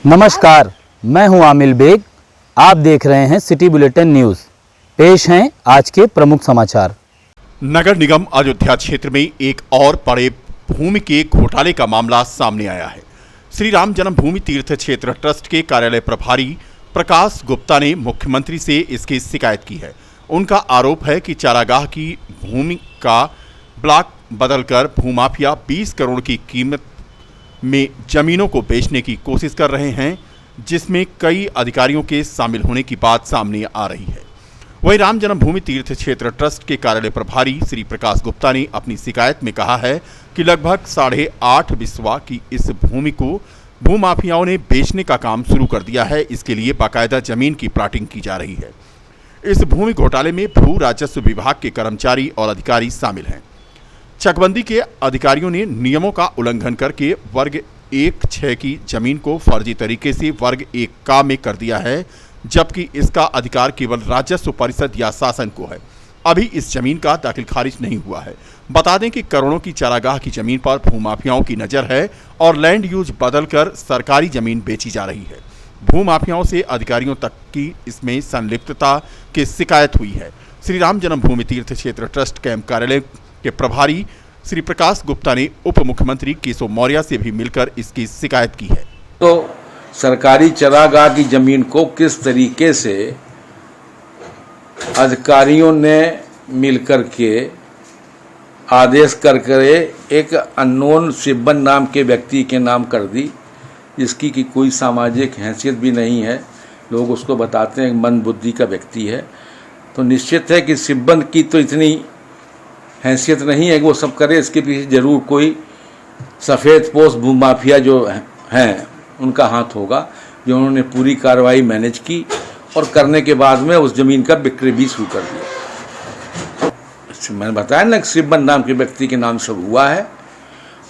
नमस्कार, मैं हूं आमिल बेग। आप देख रहे हैं सिटी बुलेटिन न्यूज़। पेश हैं आज के प्रमुख समाचार। नगर निगम अयोध्या क्षेत्र में एक और बड़े भूमि के घोटाले का मामला सामने आया है। श्री राम जन्मभूमि तीर्थ क्षेत्र ट्रस्ट के कार्यालय प्रभारी प्रकाश गुप्ता ने मुख्यमंत्री से इसकी शिकायत की है। उनका आरोप है कि चारागाह की भूमि का ब्लॉक बदलकर भूमाफिया 20 करोड़ की कीमत में जमीनों को बेचने की कोशिश कर रहे हैं, जिसमें कई अधिकारियों के शामिल होने की बात सामने आ रही है। वहीं राम जन्मभूमि तीर्थ क्षेत्र ट्रस्ट के कार्यालय प्रभारी श्री प्रकाश गुप्ता ने अपनी शिकायत में कहा है कि लगभग 8.5 बिस्वा की इस भूमि को भूमाफियाओं ने बेचने का काम शुरू कर दिया है। इसके लिए बाकायदा जमीन की प्लाटिंग की जा रही है। इस भूमि घोटाले में भू राजस्व विभाग के कर्मचारी और अधिकारी शामिल हैं। चकबंदी के अधिकारियों ने नियमों का उल्लंघन करके वर्ग 1/6 की जमीन को फर्जी तरीके से वर्ग 1 का में कर दिया है, जबकि इसका अधिकार केवल राजस्व परिषद या शासन को है। अभी इस जमीन का दाखिल खारिज नहीं हुआ है। बता दें कि करोड़ों की चारागाह की जमीन पर भूमाफियाओं की नजर है और लैंड यूज बदलकर सरकारी जमीन बेची जा रही है। भूमाफियाओं से अधिकारियों तक की इसमें संलिप्तता की शिकायत हुई है। श्री राम जन्मभूमि तीर्थ क्षेत्र ट्रस्ट कैंप कार्यालय के प्रभारी श्री प्रकाश गुप्ता ने उप मुख्यमंत्री केशव मौर्य से भी मिलकर इसकी शिकायत की है। तो सरकारी चारागाह की जमीन को किस तरीके से अधिकारियों ने मिलकर के आदेश कर एक अननोन सिब्बन नाम के व्यक्ति के नाम कर दी, जिसकी कि कोई सामाजिक हैसियत भी नहीं है। लोग उसको बताते हैं मंद बुद्धि का व्यक्ति है। तो निश्चित है कि सिब्बन की तो इतनी हैसियत नहीं है कि वो सब करे। इसके पीछे जरूर कोई सफ़ेद पोश भूमाफिया जो हैं उनका हाथ होगा, जो उन्होंने पूरी कार्रवाई मैनेज की और करने के बाद में उस ज़मीन का बिक्री भी शुरू कर दिया। मैंने बताया ना कि सिब्बन नाम के व्यक्ति के नाम सब हुआ है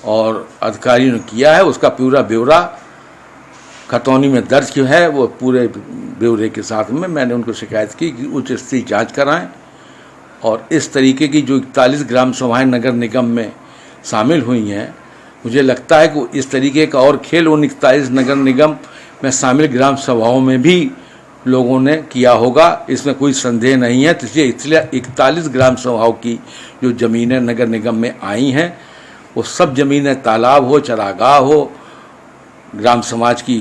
और अधिकारियों ने किया है। उसका पूरा ब्यौरा खतौनी में दर्ज है। वो पूरे ब्यौरे के साथ में मैंने उनको शिकायत की कि उच्च स्तरीय जाँच कराएँ और इस तरीके की जो 41 ग्राम सभाएं नगर निगम में शामिल हुई हैं, मुझे लगता है कि इस तरीके का और खेल उन 41 नगर निगम में शामिल ग्राम सभाओं में भी लोगों ने किया होगा। इसमें कोई संदेह नहीं है। तो इसलिए 41 ग्राम सभाओं की जो ज़मीनें नगर निगम में आई हैं, वो सब ज़मीनें तालाब हो, चरागाह हो, ग्राम समाज की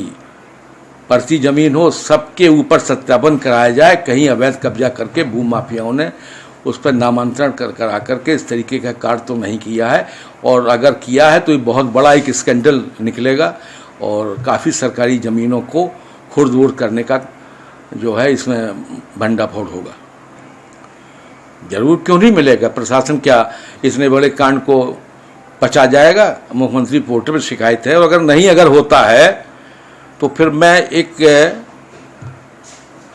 परती ज़मीन हो, सबके ऊपर सत्यापन कराया जाए। कहीं अवैध कब्जा करके भूमाफियाओं ने उस पर नामांतरण करा करके इस तरीके का कार्य तो नहीं किया है, और अगर किया है तो ये बहुत बड़ा एक स्कैंडल निकलेगा और काफ़ी सरकारी ज़मीनों को खुर्द-बुर्द करने का जो है इसमें भंडाफोड़ होगा। जरूर क्यों नहीं मिलेगा। प्रशासन क्या इतने बड़े कांड को पचा जाएगा? मुख्यमंत्री पोर्टल पर शिकायत है, और अगर होता है तो फिर मैं एक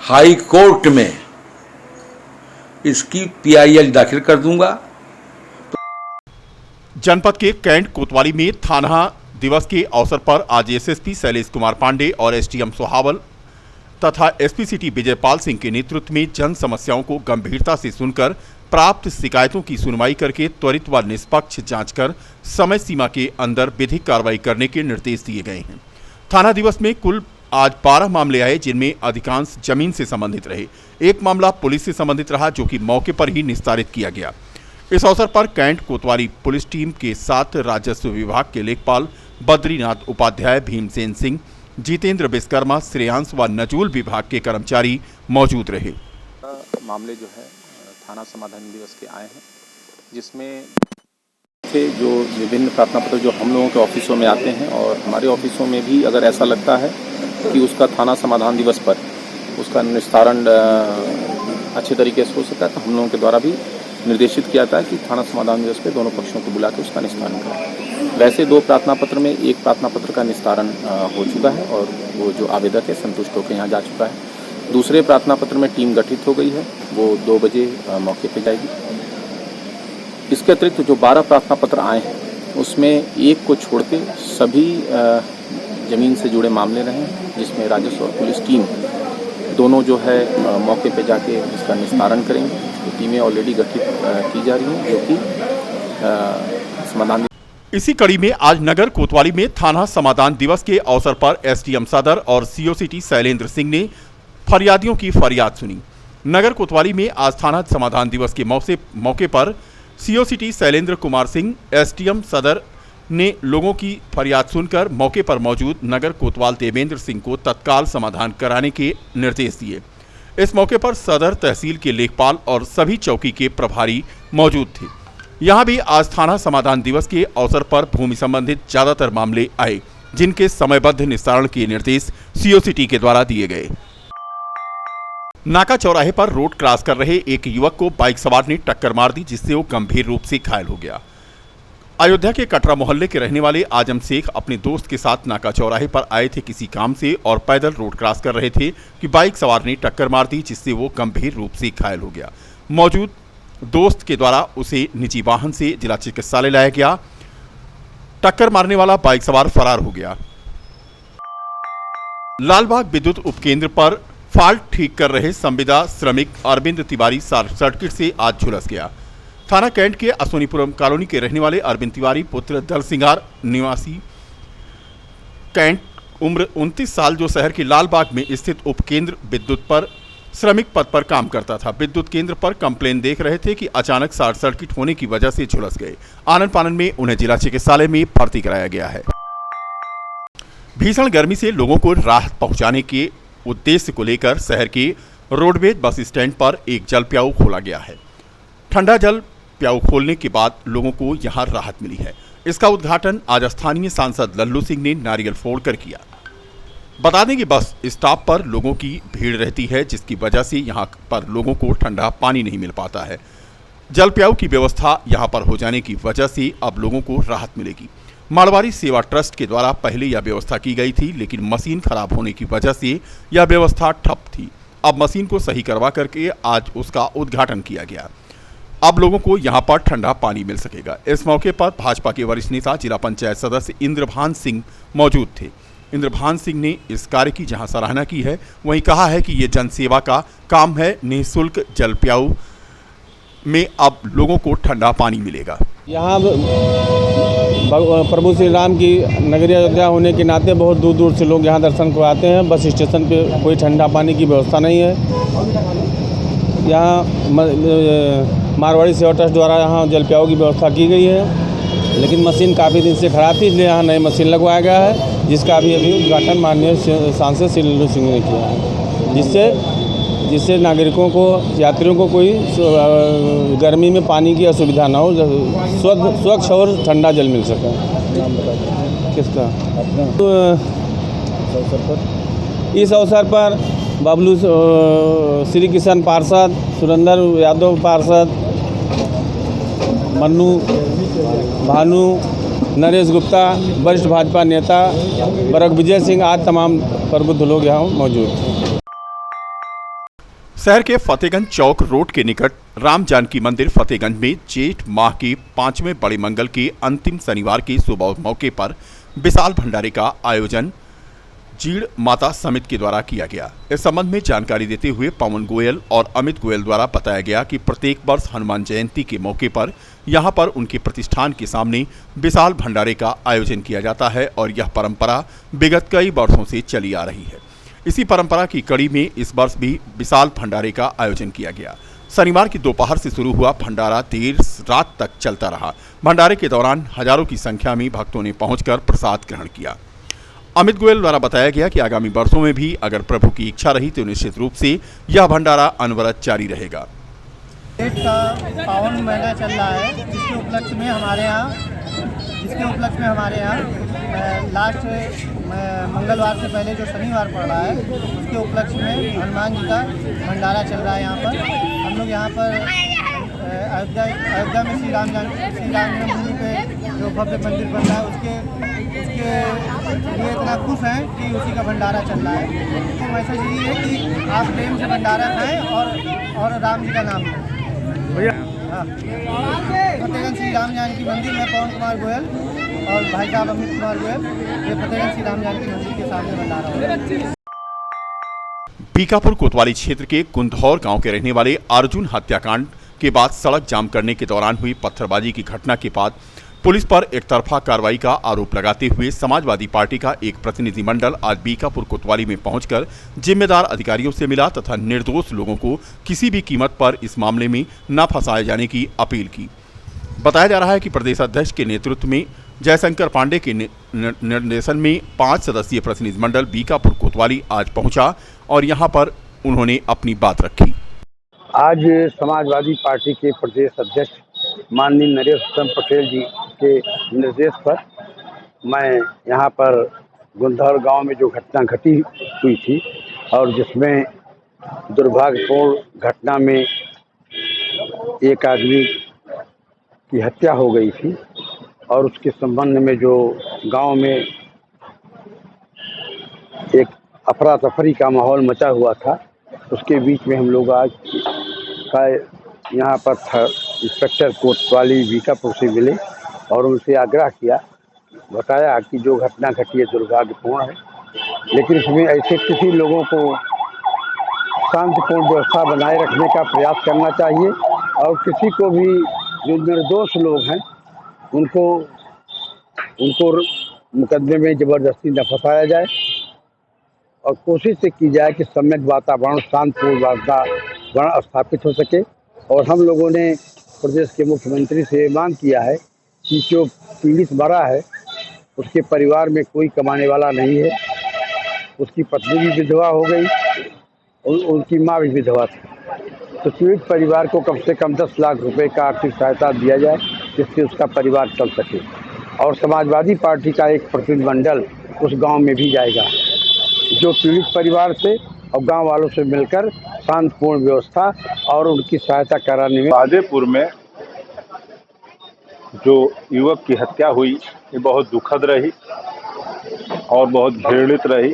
हाई कोर्ट में इसकी PIL दाखिल कर दूंगा। जनपद के कैंट कोतवाली में थाना दिवस के अवसर पर आज SSP शैलेश कुमार पांडे और SDM सोहावल तथा SP सिटी विजयपाल सिंह के नेतृत्व में जन समस्याओं को गंभीरता से सुनकर प्राप्त शिकायतों की सुनवाई करके त्वरित व निष्पक्ष जांच कर समय सीमा के अंदर विधिक कार्रवाई करने के निर्देश दिए गए हैं। थाना दिवस में कुल आज 12 मामले आए, जिनमें अधिकांश जमीन से संबंधित रहे। एक मामला पुलिस से संबंधित रहा, जो कि मौके पर ही निस्तारित किया गया। इस अवसर पर कैंट कोतवाली पुलिस टीम के साथ राजस्व विभाग के लेखपाल बद्रीनाथ उपाध्याय, भीमसेन सिंह, जितेंद्र विश्वकर्मा, श्रेयांश व नजूल विभाग के कर्मचारी मौजूद रहे। मामले जो है थाना समाधान दिवस के आए हैं, जिसमें थे जो विभिन्न प्रार्थना पत्र जो हम लोगों के ऑफिसों में आते हैं, और हमारे ऑफिसों में भी अगर ऐसा लगता है कि उसका थाना समाधान दिवस पर उसका निस्तारण अच्छे तरीके से हो सकता है, तो हम लोगों के द्वारा भी निर्देशित किया जाता है कि थाना समाधान दिवस पे दोनों पक्षों को बुला के उसका निस्तारण करें। वैसे 2 प्रार्थना पत्र में एक प्रार्थना पत्र का निस्तारण हो चुका है और वो जो आवेदक है संतुष्ट होकर यहाँ जा चुका है। दूसरे प्रार्थना पत्र में टीम गठित हो गई है, वो 2 बजे मौके पर जाएगी। इसके अतिरिक्त जो 12 प्रार्थना पत्र आए हैं, उसमें एक को छोड़ के सभी ज़मीन से जुड़े मामले रहे, जिसमें राजस्व और पुलिस टीम दोनों जो है मौके पे जाके इसका निस्तारण करेंगे। तो टीमें ऑलरेडी गठित की जा रही हैं, जो कि समाधान। इसी कड़ी में आज नगर कोतवाली में थाना समाधान दिवस के अवसर पर एसडीएम सदर और सीओसीटी शैलेंद्र सिंह ने फरियादियों की फरियाद सुनी। नगर कोतवाली में आज थाना समाधान दिवस के मौके पर सीओसीटी शैलेंद्र कुमार सिंह, एसडीएम सदर ने लोगों की फरियाद सुनकर मौके पर मौजूद नगर कोतवाल देवेंद्र सिंह को तत्काल समाधान कराने के निर्देश दिए। इस मौके पर सदर तहसील के लेखपाल और सभी चौकी के प्रभारी मौजूद थे। यहां भी आज थाना समाधान दिवस के अवसर पर भूमि संबंधित ज्यादातर मामले आए, जिनके समयबद्ध निस्तारण के निर्देश सीओसीटी के द्वारा दिए गए। नाका चौराहे पर रोड क्रॉस कर रहे एक युवक को बाइक सवार ने टक्कर मार दी, जिससे वो गंभीर रूप से घायल हो गया। अयोध्या के कटरा मोहल्ले के रहने वाले आजम शेख अपने दोस्त के साथ नाका चौराहे पर आए थे किसी काम से और पैदल रोड क्रॉस कर रहे थे कि बाइक सवार ने टक्कर मार दी, जिससे वो गंभीर रूप से घायल हो गया। मौजूद दोस्त के द्वारा उसे निजी वाहन से जिला चिकित्सालय लाया गया। टक्कर मारने वाला बाइक सवार फरार हो गया। लालबाग विद्युत उपकेंद्र पर फॉल्ट ठीक कर रहे संविदा श्रमिक अरविंद तिवारी शॉर्ट सर्किट से आज झुलस गया। थाना कैंट के अश्वनीपुरम कॉलोनी के रहने वाले अरविंद तिवारी पुत्र दलसिंगार निवासी कैंट, उम्र 29 साल, जो शहर के लालबाग में स्थित उपकेंद्र विद्युत पर श्रमिक पद पर काम करता था। विद्युत केंद्र पर कंप्लेन देख रहे थे कि अचानक शॉर्ट सर्किट होने की वजह से झुलस गए। आनन फानन में उन्हें जिला चिकित्सालय में भर्ती कराया गया है। भीषण गर्मी से लोगों को राहत पहुंचाने के उद्देश्य को लेकर शहर के रोडवेज बस स्टैंड पर एक जल प्याऊ खोला गया है। ठंडा जल प्याऊ खोलने के बाद लोगों को यहां राहत मिली है। इसका उद्घाटन आज स्थानीय सांसद लल्लू सिंह ने नारियल फोड़कर किया। बता दें कि बस स्टॉप पर लोगों की भीड़ रहती है, जिसकी वजह से यहां पर लोगों को ठंडा पानी नहीं मिल पाता है। जल प्याऊ की व्यवस्था यहां पर हो जाने की वजह से अब लोगों को राहत मिलेगी। मारवाड़ी सेवा ट्रस्ट के द्वारा पहले यह व्यवस्था की गई थी, लेकिन मशीन खराब होने की वजह से यह व्यवस्था ठप थी। अब मशीन को सही करवा करके आज उसका उद्घाटन किया गया। अब लोगों को यहां पर ठंडा पानी मिल सकेगा। इस मौके पर भाजपा के वरिष्ठ नेता जिला पंचायत सदस्य इंद्रभान सिंह मौजूद थे। इंद्रभान सिंह ने इस कार्य की जहां सराहना की है, वहीं कहा है कि ये जनसेवा का काम है। निःशुल्क जल प्याऊ में अब लोगों को ठंडा पानी मिलेगा। यहाँ प्रभु श्री राम की नगरी अयोध्या होने के नाते बहुत दूर दूर से लोग यहाँ दर्शन को आते हैं। बस स्टेशन पे कोई ठंडा पानी की व्यवस्था नहीं है। यहाँ मारवाड़ी सेवा ट्रस्ट द्वारा यहाँ जल प्याऊ की व्यवस्था की गई है, लेकिन मशीन काफ़ी दिन से खराब थी, इसलिए यहाँ नई मशीन लगवाया गया है, जिसका अभी उद्घाटन माननीय सांसद श्री लल्लू सिंह ने किया है, जिससे नागरिकों को, यात्रियों को कोई गर्मी में पानी की असुविधा ना हो, स्वच्छ और ठंडा जल मिल सके। किसका इस अवसर पर बबलू श्री किशन पार्षद, सुरेंद्र यादव पार्षद, मन्नू भानु, नरेश गुप्ता, वरिष्ठ भाजपा नेता बरक विजय सिंह आज तमाम प्रबुद्ध लोग यहाँ मौजूद थे। शहर के फतेहगंज चौक रोड के निकट राम जानकी मंदिर फतेहगंज में जेठ माह के 5वें बड़े मंगल के अंतिम शनिवार के सुबह मौके पर विशाल भंडारे का आयोजन जीड़ माता समिति के द्वारा किया गया। इस संबंध में जानकारी देते हुए पवन गोयल और अमित गोयल द्वारा बताया गया कि प्रत्येक वर्ष हनुमान जयंती के मौके पर यहां पर उनके प्रतिष्ठान के सामने विशाल भंडारे का आयोजन किया जाता है और यह परंपरा विगत कई वर्षों से चली आ रही है। इसी परंपरा की कड़ी में इस वर्ष भी विशाल भंडारे का आयोजन किया गया। शनिवार की दोपहर से शुरू हुआ भंडारा देर रात तक चलता रहा। भंडारे के दौरान हजारों की संख्या में भक्तों ने पहुंचकर प्रसाद ग्रहण किया। अमित गोयल द्वारा बताया गया कि आगामी वर्षों में भी अगर प्रभु की इच्छा रही तो निश्चित रूप से यह भंडारा अनवरत जारी रहेगा। जेठ का पावन महीना चल रहा है, जिसके उपलक्ष्य में हमारे यहाँ लास्ट मंगलवार से पहले जो शनिवार पड़ रहा है, उसके उपलक्ष्य में हनुमान जी का भंडारा चल रहा है। यहाँ पर हम लोग यहाँ पर अयोध्या में श्री राम जन्मभूमि पे जो भव्य मंदिर बन रहा है, उसके लिए इतना खुश हैं कि उसी का भंडारा चल रहा है। तो मैसेज यही है कि आप प्रेम से भंडारा खाएं और राम जी का नाम लें। हाँ, फतेहगंज श्री राम जानकी मंदिर में पवन कुमार गोयल और भाई साहब अमित कुमार गोयल, ये फतेहगंज श्री राम जानकी मंदिर के सामने भंडारा हो रहा है। बीकापुर कोतवाली क्षेत्र के कुंधौर गांव के रहने वाले अर्जुन हत्याकांड के बाद सड़क जाम करने के दौरान हुई पत्थरबाजी की घटना के बाद पुलिस पर एकतरफा कार्रवाई का आरोप लगाते हुए समाजवादी पार्टी का एक प्रतिनिधिमंडल आज बीकापुर कोतवाली में पहुंचकर जिम्मेदार अधिकारियों से मिला तथा निर्दोष लोगों को किसी भी कीमत पर इस मामले में न फंसाए जाने की अपील की। बताया जा रहा है कि प्रदेश अध्यक्ष के नेतृत्व में जयशंकर पांडे के निर्देशन में 5 सदस्यीय प्रतिनिधिमंडल बीकापुर कोतवाली आज पहुंचा और यहां पर उन्होंने अपनी बात रखी। आज समाजवादी पार्टी के प्रदेश अध्यक्ष माननीय नरेश पटेल जी के निर्देश पर मैं यहाँ पर गुंधौर गांव में जो घटना घटी हुई थी और जिसमें दुर्भाग्यपूर्ण घटना में एक आदमी की हत्या हो गई थी और उसके संबंध में जो गांव में एक अफरा तफरी का माहौल मचा हुआ था, उसके बीच में हम लोग आज का यहाँ पर इंस्पेक्टर कोतवाली बीकापुर से मिले और उनसे आग्रह किया, बताया कि जो घटना घटी है दुर्भाग्यपूर्ण है, लेकिन इसमें ऐसे किसी लोगों को शांतिपूर्ण व्यवस्था बनाए रखने का प्रयास करना चाहिए और किसी को भी जो निर्दोष लोग हैं उनको मुकदमे में ज़बरदस्ती न फंसाया जाए और कोशिश से की जाए कि सम्यक वातावरण शांतिपूर्ण वातावरण स्थापित हो सके। और हम लोगों ने प्रदेश के मुख्यमंत्री से मांग किया है कि जो पीड़ित मरा है उसके परिवार में कोई कमाने वाला नहीं है, उसकी पत्नी भी विधवा हो गई और उनकी माँ भी विधवा थी, तो पीड़ित परिवार को कम से कम 10 लाख रुपए का आर्थिक सहायता दिया जाए जिससे उसका परिवार चल सके। और समाजवादी पार्टी का एक प्रतिनिधिमंडल उस गांव में भी जाएगा जो पीड़ित परिवार से और गांव वालों से मिलकर शांतिपूर्ण व्यवस्था और उनकी सहायता कराने में। आदेपुर में जो युवक की हत्या हुई ये बहुत दुखद रही और बहुत घृणित रही।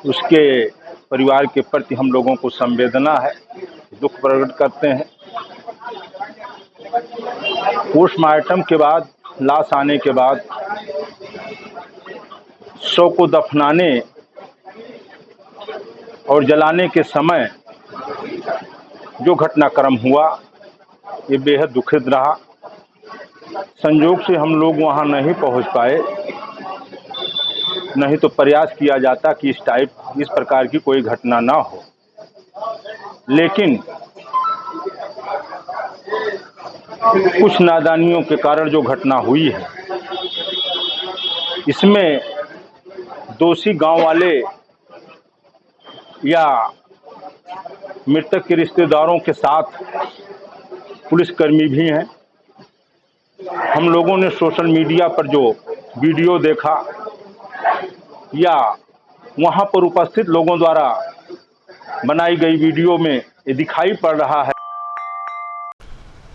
उसके परिवार के प्रति हम लोगों को संवेदना है, दुख प्रकट करते हैं। पोस्टमार्टम के बाद लाश आने के बाद शव को दफनाने और जलाने के समय जो घटनाक्रम हुआ ये बेहद दुखद रहा। संयोग से हम लोग वहां नहीं पहुंच पाए, नहीं तो प्रयास किया जाता कि इस प्रकार की कोई घटना ना हो। लेकिन कुछ नादानियों के कारण जो घटना हुई है इसमें दोषी गांव वाले या मृतक के रिश्तेदारों के साथ पुलिसकर्मी भी हैं। हम लोगों ने सोशल मीडिया पर जो वीडियो देखा या वहां पर उपस्थित लोगों द्वारा बनाई गई वीडियो में ये दिखाई पड़ रहा है।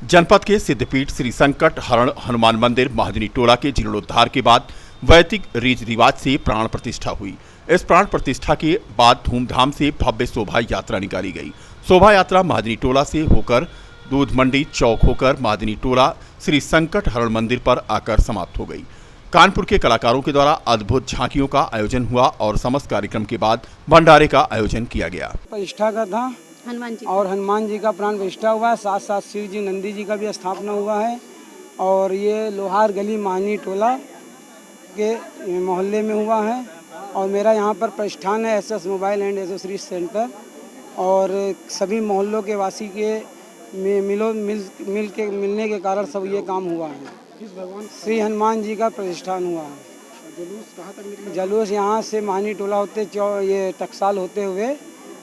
जनपद के सिद्धपीठ श्री संकट हरण हनुमान मंदिर महाजनी टोला के जीर्णोद्धार के बाद वैदिक रीति रिवाज से प्राण प्रतिष्ठा हुई। इस प्राण प्रतिष्ठा के बाद धूमधाम से भव्य शोभा यात्रा निकाली गई। शोभा यात्रा महाजनी टोला से होकर दूध मंडी चौक होकर महाजनी टोला श्री संकट हरण मंदिर पर आकर समाप्त हो गई। कानपुर के कलाकारों के द्वारा अद्भुत झांकियों का आयोजन हुआ और समस्त कार्यक्रम के बाद भंडारे का आयोजन किया गया। प्रतिष्ठा का था हनुमान जी और हनुमान जी का प्राण प्रतिष्ठा हुआ है, साथ साथ शिव जी नंदी जी का भी स्थापना हुआ है। और ये लोहार गली महाजनी टोला के मोहल्ले में हुआ है और मेरा यहाँ पर प्रतिष्ठान है SS mobile and accessories centre और सभी मोहल्लों के वासी के मिलने के कारण सब ये काम हुआ है। श्री हनुमान जी का प्रतिष्ठान हुआ है। जुलूस कहाँ तक निकला? जुलूस यहाँ से महाजनी टोला होते ये टकसाल होते हुए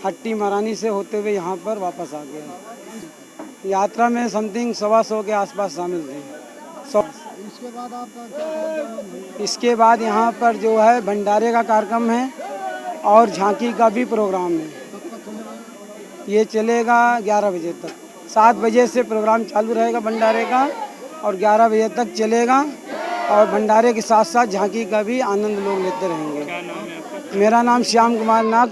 हट्टी महारानी से होते हुए यहाँ पर वापस आ गया। यात्रा में समथिंग 125 के आसपास शामिल थे। इसके बाद आपका इसके बाद यहाँ पर जो है भंडारे का कार्यक्रम है और झांकी का भी प्रोग्राम है। ये चलेगा 11 बजे तक। 7 बजे से प्रोग्राम चालू रहेगा भंडारे का और 11 बजे तक चलेगा और भंडारे के साथ साथ झांकी का भी आनंद लोग लेते रहेंगे। क्या नाम है आपका? मेरा नाम श्याम कुमार नाग,